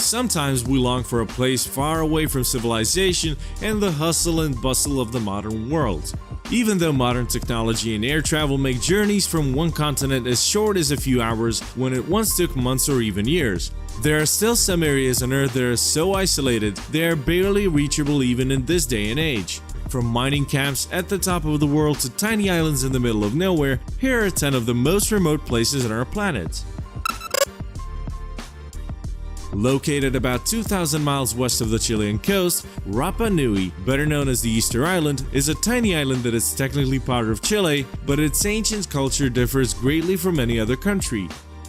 Sometimes we long for a place far away from civilization and the hustle and bustle of the modern world. Even though modern technology and air travel make journeys from one continent as short as a few hours when it once took months or even years, there are still some areas on Earth that are so isolated they are barely reachable even in this day and age. From mining camps at the top of the world to tiny islands in the middle of nowhere, here are 10 of the most remote places on our planet. Located about 2,000 miles west of the Chilean coast, Rapa Nui, better known as the Easter Island, is a tiny island that is technically part of Chile, but its ancient culture differs greatly from any other country.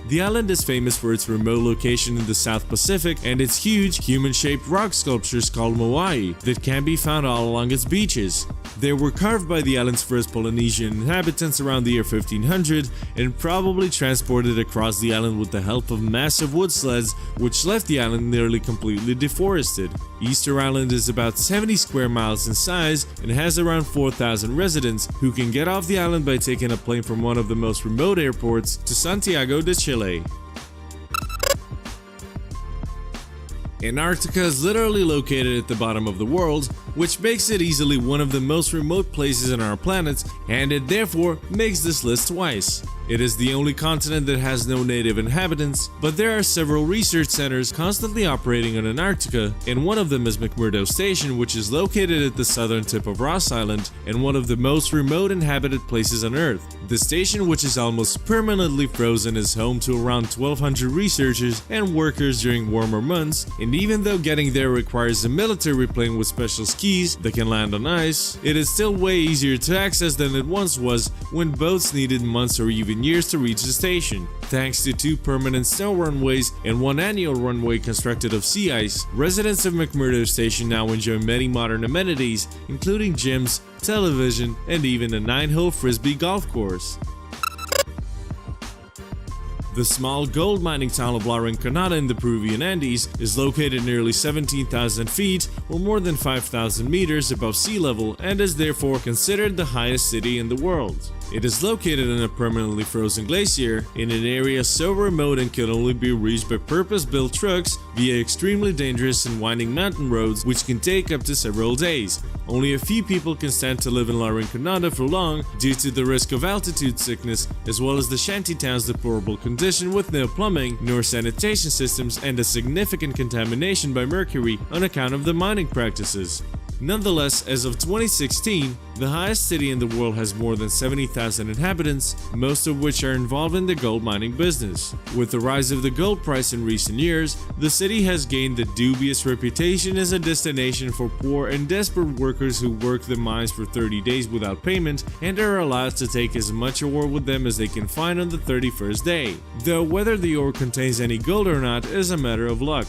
The island is famous for its remote location in the South Pacific and its huge, human-shaped rock sculptures called moai that can be found all along its beaches. They were carved by the island's first Polynesian inhabitants around the year 1500 and probably transported across the island with the help of massive wood sleds, which left the island nearly completely deforested. Easter Island is about 70 square miles in size and has around 4,000 residents who can get off the island by taking a plane from one of the most remote airports to Santiago de Chile. Antarctica is literally located at the bottom of the world, which makes it easily one of the most remote places on our planet, and it therefore makes this list twice. It is the only continent that has no native inhabitants, but there are several research centers constantly operating on Antarctica, and one of them is McMurdo Station, which is located at the southern tip of Ross Island and one of the most remote inhabited places on Earth. The station, which is almost permanently frozen, is home to around 1,200 researchers and workers during warmer months, and even though getting there requires a military plane with special skis that can land on ice, it is still way easier to access than it once was when boats needed months or even years to reach the station. Thanks to 2 permanent snow runways and 1 annual runway constructed of sea ice, residents of McMurdo Station now enjoy many modern amenities, including gyms, television, and even a 9-hole frisbee golf course. The small gold mining town of RINCONADA in the Peruvian Andes is located nearly 17,000 feet or more than 5,000 meters above sea level and is therefore considered the highest city in the world. It is located in a permanently frozen glacier in an area so remote and can only be reached by purpose-built trucks via extremely dangerous and winding mountain roads which can take up to several days. Only a few people can stand to live in RINCONADA for long due to the risk of altitude sickness, as well as the shantytown's deplorable condition with no plumbing nor sanitation systems and a significant contamination by mercury on account of the mining practices. Nonetheless, as of 2016, the highest city in the world has more than 70,000 inhabitants, most of which are involved in the gold mining business. With the rise of the gold price in recent years, the city has gained a dubious reputation as a destination for poor and desperate workers who work the mines for 30 days without payment and are allowed to take as much ore with them as they can find on the 31st day, though whether the ore contains any gold or not is a matter of luck.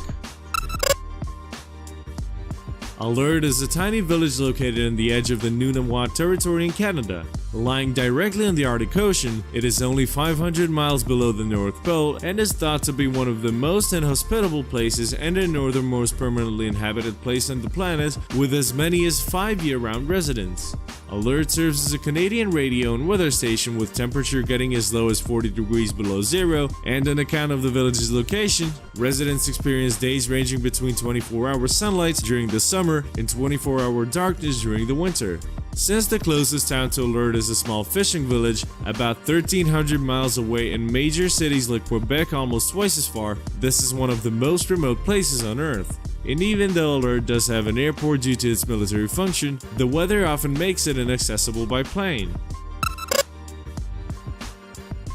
Alert is a tiny village located on the edge of the Nunavut territory in Canada. Lying directly on the Arctic Ocean, it is only 500 miles below the North Pole and is thought to be one of the most inhospitable places and the northernmost permanently inhabited place on the planet, with as many as 5 year-round residents. Alert serves as a Canadian radio and weather station with temperature getting as low as 40 degrees below zero, and on account of the village's location, residents experience days ranging between 24-hour sunlight during the summer and 24-hour darkness during the winter. Since the closest town to Alert is a small fishing village about 1,300 miles away and major cities like Quebec almost twice as far, this is one of the most remote places on Earth. And even though Alert does have an airport due to its military function, the weather often makes it inaccessible by plane.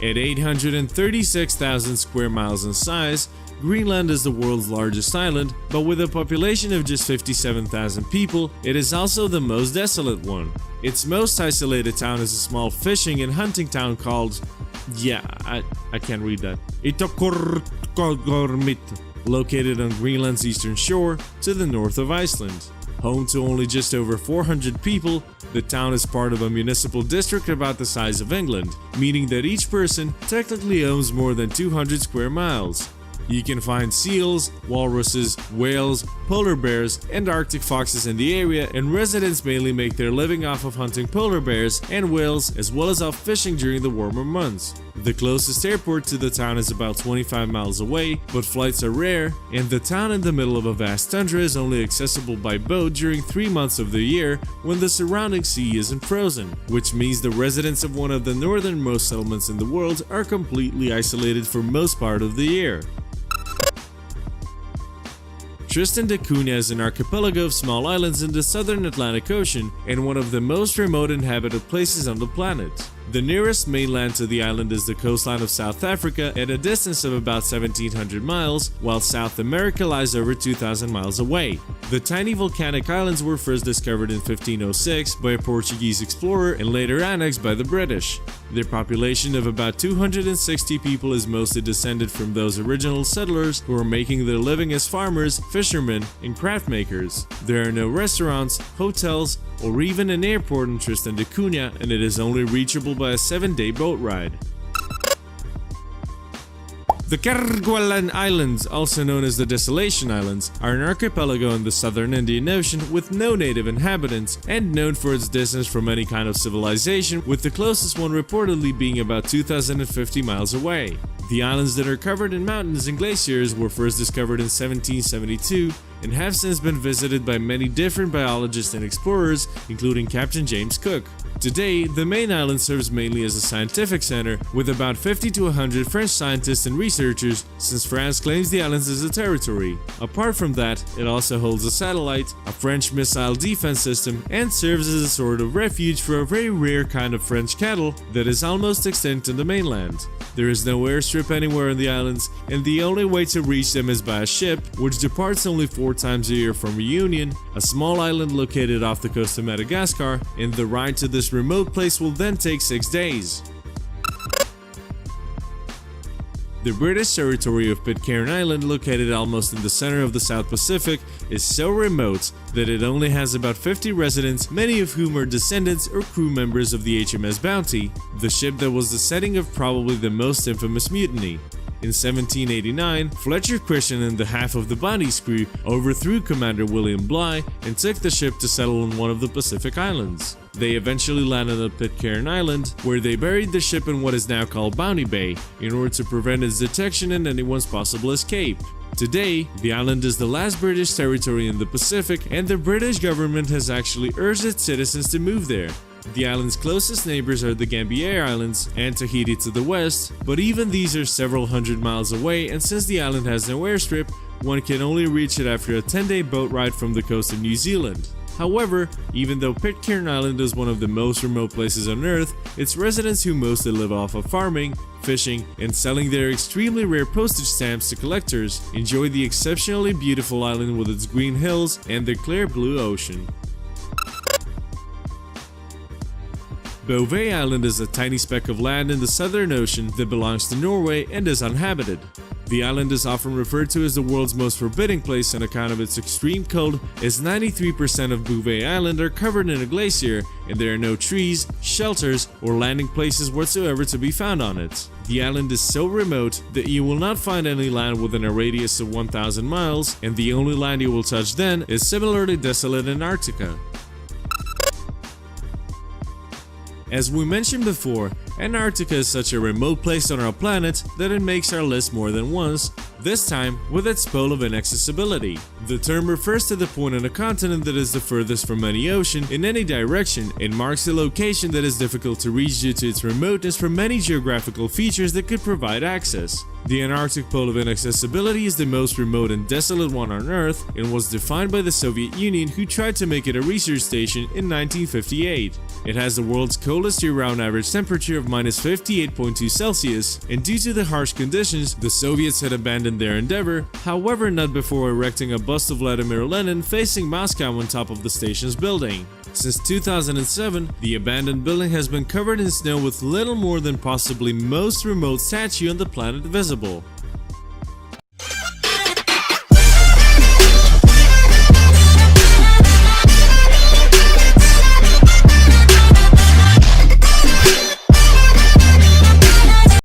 At 836,000 square miles in size, Greenland is the world's largest island, but with a population of just 57,000 people, it is also the most desolate one. Its most isolated town is a small fishing and hunting town called... I can't read that. Itokorkormit, located on Greenland's eastern shore to the north of Iceland. Home to only just over 400 people, the town is part of a municipal district about the size of England, meaning that each person technically owns more than 200 square miles. You can find seals, walruses, whales, polar bears, and Arctic foxes in the area, and residents mainly make their living off of hunting polar bears and whales as well as off fishing during the warmer months. The closest airport to the town is about 25 miles away, but flights are rare, and the town in the middle of a vast tundra is only accessible by boat during 3 months of the year when the surrounding sea isn't frozen, which means the residents of one of the northernmost settlements in the world are completely isolated for most part of the year. Tristan da Cunha is an archipelago of small islands in the southern Atlantic Ocean and one of the most remote inhabited places on the planet. The nearest mainland to the island is the coastline of South Africa at a distance of about 1700 miles, while South America lies over 2000 miles away. The tiny volcanic islands were first discovered in 1506 by a Portuguese explorer and later annexed by the British. Their population of about 260 people is mostly descended from those original settlers who were making their living as farmers, fishermen, and craft makers. There are no restaurants, hotels, or even an airport in Tristan da Cunha, and it is only reachable by a 7-day boat ride. The KERGUELEN Islands, also known as the Desolation Islands, are an archipelago in the southern Indian Ocean with no native inhabitants and known for its distance from any kind of civilization, with the closest one reportedly being about 2,050 miles away. The islands that are covered in mountains and glaciers were first discovered in 1772 and have since been visited by many different biologists and explorers, including Captain James Cook. Today, the main island serves mainly as a scientific center, with about 50 to 100 French scientists and researchers, since France claims the islands as a territory. Apart from that, it also holds a satellite, a French missile defense system, and serves as a sort of refuge for a very rare kind of French cattle that is almost extinct on the mainland. There is no airstrip anywhere on the islands, and the only way to reach them is by a ship, which departs only 4 times a year from Reunion, a small island located off the coast of Madagascar, and the ride to this remote place will then take 6 days. The British territory of Pitcairn Island, located almost in the center of the South Pacific, is so remote that it only has about 50 residents, many of whom are descendants or crew members of the HMS Bounty, the ship that was the setting of probably the most infamous mutiny. In 1789, Fletcher Christian and the half of the Bounty's crew overthrew Commander William Bligh and took the ship to settle on one of the Pacific Islands. They eventually landed at Pitcairn Island, where they buried the ship in what is now called Bounty Bay, in order to prevent its detection and anyone's possible escape. Today, the island is the last British territory in the Pacific, and the British government has actually urged its citizens to move there. The island's closest neighbors are the Gambier Islands and Tahiti to the west, but even these are several hundred miles away, and since the island has no airstrip, one can only reach it after a 10-day boat ride from the coast of New Zealand. However, even though Pitcairn Island is one of the most remote places on Earth, its residents, who mostly live off of farming, fishing, and selling their extremely rare postage stamps to collectors, enjoy the exceptionally beautiful island with its green hills and the clear blue ocean. Bouvet Island is a tiny speck of land in the Southern Ocean that belongs to Norway and is uninhabited. The island is often referred to as the world's most forbidding place on account of its extreme cold, as 93% of Bouvet Island are covered in a glacier and there are no trees, shelters, or landing places whatsoever to be found on it. The island is so remote that you will not find any land within a radius of 1,000 miles, and the only land you will touch then is similarly desolate Antarctica. As we mentioned before, Antarctica is such a remote place on our planet that it makes our list more than once, this time with its pole of inaccessibility. The term refers to the point on a continent that is the furthest from any ocean in any direction and marks a location that is difficult to reach due to its remoteness from many geographical features that could provide access. The Antarctic pole of inaccessibility is the most remote and desolate one on Earth and was defined by the Soviet Union, who tried to make it a research station in 1958. It has the world's coldest year-round average temperature of -58.2 Celsius, and due to the harsh conditions, the Soviets had abandoned their endeavor, however not before erecting a bust of Vladimir Lenin facing Moscow on top of the station's building. Since 2007, the abandoned building has been covered in snow with little more than possibly most remote statue on the planet visible.